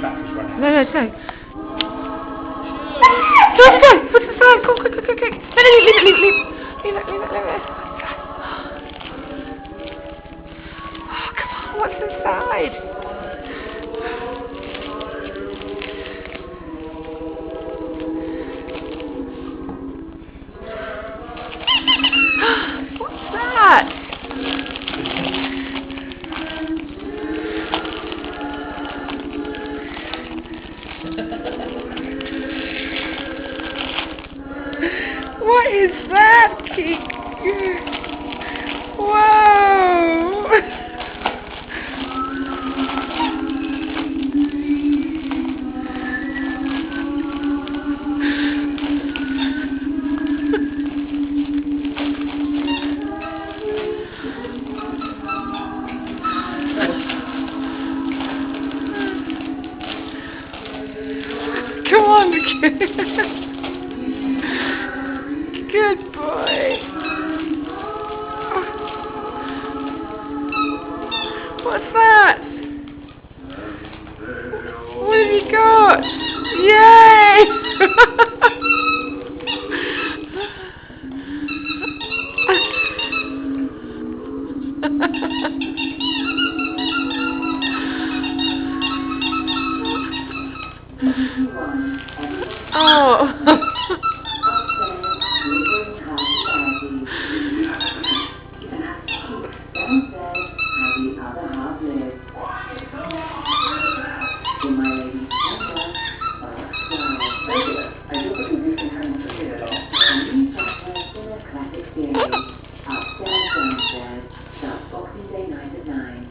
battery's run out. No, no, no. Go, go, put it aside. Go, quick, quick, quick, quick. No, no, leave it, leave it, leave it. Leave it, leave it, leave it. Oh, come on, what's inside? What's that? What is that, Kiki? Whoa! Come on, kid. Good boy. What's that? What have you got? Yay! Oh.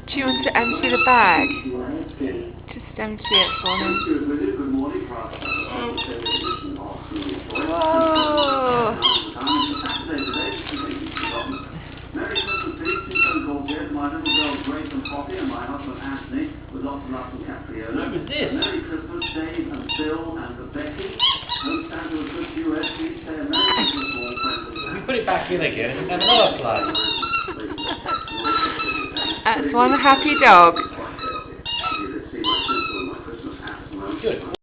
Do you want to empty the bag? Just empty it for him. Whoa! Merry Christmas, Pete. Two phone calls here. My little girls Grace and Poppy and my husband Anthony with lots and lots of capriola. What was this? Merry Christmas, Dave and Bill and Becky. Hope Santa was good to you, Ed. Please say a Merry Christmas to all friends and If we put it back in again, we can have another play. That's one happy dog. You could see my pencil and my Christmas hat at the moment. Good.